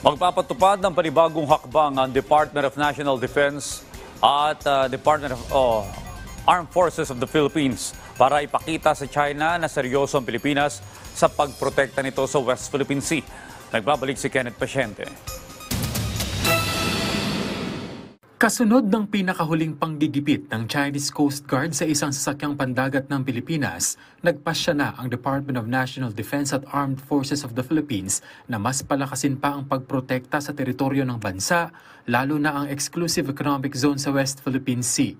Magpapatupad ng panibagong hakbang ang Department of National Defense at Department of Armed Forces of the Philippines para ipakita sa China na seryoso ang Pilipinas sa pagprotekta nito sa West Philippine Sea. Nagbabalik si Kenneth Pasyente. Kasunod ng pinakahuling panggigipit ng Chinese Coast Guard sa isang sasakyang pandagat ng Pilipinas, nagpasya na ang Department of National Defense at Armed Forces of the Philippines na mas palakasin pa ang pagprotekta sa teritoryo ng bansa, lalo na ang Exclusive Economic Zone sa West Philippine Sea.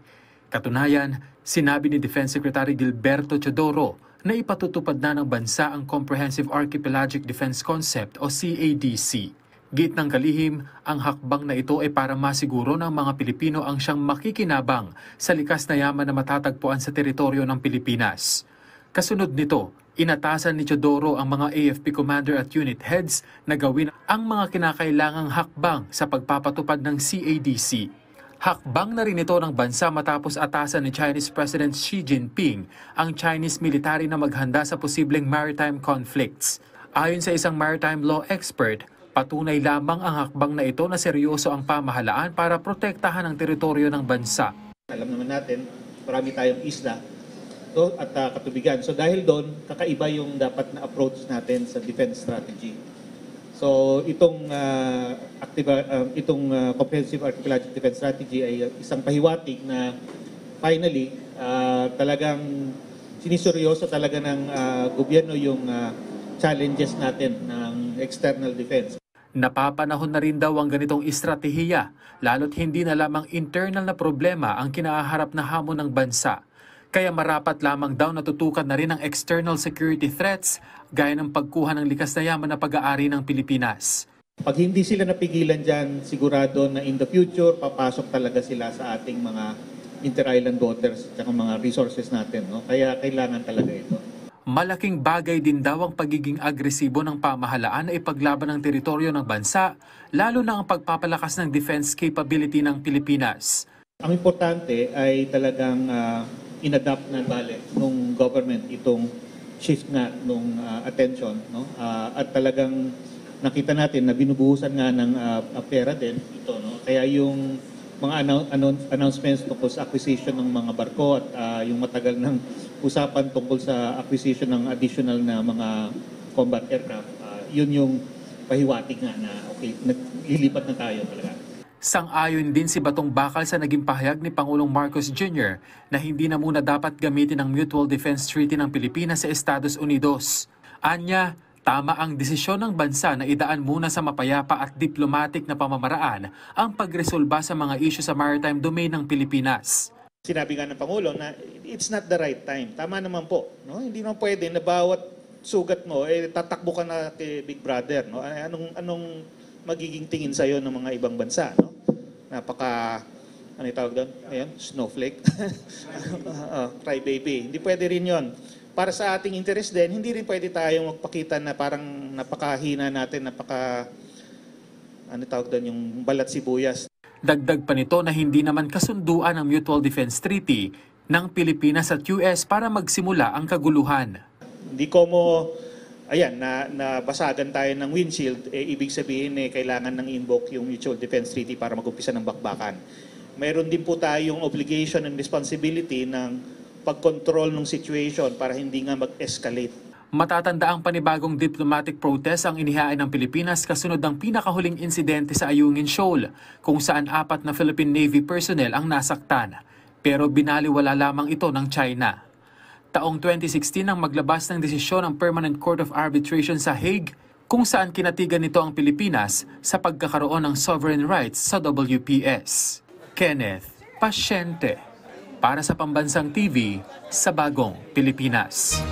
Katunayan, sinabi ni Defense Secretary Gilberto Teodoro na ipatutupad na ng bansa ang Comprehensive Archipelagic Defense Concept o CADC. Git ng kalihim, ang hakbang na ito ay para masiguro ng mga Pilipino ang siyang makikinabang sa likas na yaman na matatagpuan sa teritoryo ng Pilipinas. Kasunod nito, inatasan ni Teodoro ang mga AFP commander at unit heads na gawin ang mga kinakailangang hakbang sa pagpapatupad ng CADC. Hakbang na rin ito ng bansa matapos atasan ni Chinese President Xi Jinping ang Chinese military na maghanda sa posibleng maritime conflicts. Ayon sa isang maritime law expert, patunay lamang ang hakbang na ito na seryoso ang pamahalaan para protektahan ang teritoryo ng bansa. Alam naman natin, marami tayong isla at katubigan. So dahil doon, kakaiba yung dapat na approach natin sa defense strategy. So itong Comprehensive Archipelagic Defense Strategy ay isang pahiwatig na finally talagang siniseryoso talaga ng gobyerno yung challenges natin ng external defense. Napapanahon na rin daw ang ganitong estratehiya, lalo't hindi na lamang internal na problema ang kinaharap na hamon ng bansa. Kaya marapat lamang daw natutukan na rin ang external security threats gaya ng pagkuha ng likas na yaman na pag-aari ng Pilipinas. Pag hindi sila napigilan dyan, sigurado na in the future, papasok talaga sila sa ating mga inter-island waters at mga resources natin. No? Kaya kailangan talaga ito. Malaking bagay din daw ang pagiging agresibo ng pamahalaan na ipaglaban ng teritoryo ng bansa, lalo na ang pagpapalakas ng defense capability ng Pilipinas. Ang importante ay talagang inadapt na nung government itong shift nga nung attention, no? At talagang nakita natin na binubuhusan nga ng pera din ito, no? Kaya yung mga announcements tungkol sa acquisition ng mga barko at yung matagal ng usapan tungkol sa acquisition ng additional na mga combat aircraft, yun yung pahiwatig nga na okay, lilipat na tayo talaga. Sang-ayon din si Batong Bakal sa naging pahayag ni Pangulong Marcos Jr. na hindi na muna dapat gamitin ang Mutual Defense Treaty ng Pilipinas sa Estados Unidos. Anya, tama ang desisyon ng bansa na idaan muna sa mapayapa at diplomatic na pamamaraan ang pagresolba sa mga isyu sa maritime domain ng Pilipinas. Sinabi nga ng Pangulo na it's not the right time. Tama naman po. No? Hindi naman pwede na bawat sugat mo, tatakbo ka na kay Big Brother. No? Anong magiging tingin sa'yo ng mga ibang bansa? No? Napaka, ano yung tawag doon? Ayan, snowflake. Cry baby. Hindi pwede rin yon. Para sa ating interest din, hindi rin pwede tayong magpakita na parang napakahina natin, ano tawag doon, yung balat sibuyas. Dagdag pa nito na hindi naman kasunduan ang Mutual Defense Treaty ng Pilipinas at US para magsimula ang kaguluhan. Hindi ko mo, ayan, nabasagan tayo ng windshield, ibig sabihin kailangan nang invoke yung Mutual Defense Treaty para mag-umpisa ng bakbakan. Mayroon din po tayong obligation and responsibility ng pag-control ng situation para hindi nga mag-escalate. Matatanda ang panibagong diplomatic protest ang inihain ng Pilipinas kasunod ng pinakahuling insidente sa Ayungin Shoal, kung saan 4 na Philippine Navy personnel ang nasaktan. Pero binaliwala lamang ito ng China. Taong 2016 nang maglabas ng desisyon ang Permanent Court of Arbitration sa Hague, kung saan kinatigan nito ang Pilipinas sa pagkakaroon ng sovereign rights sa WPS. Kenneth Pasyente, para sa Pambansang TV, sa Bagong Pilipinas.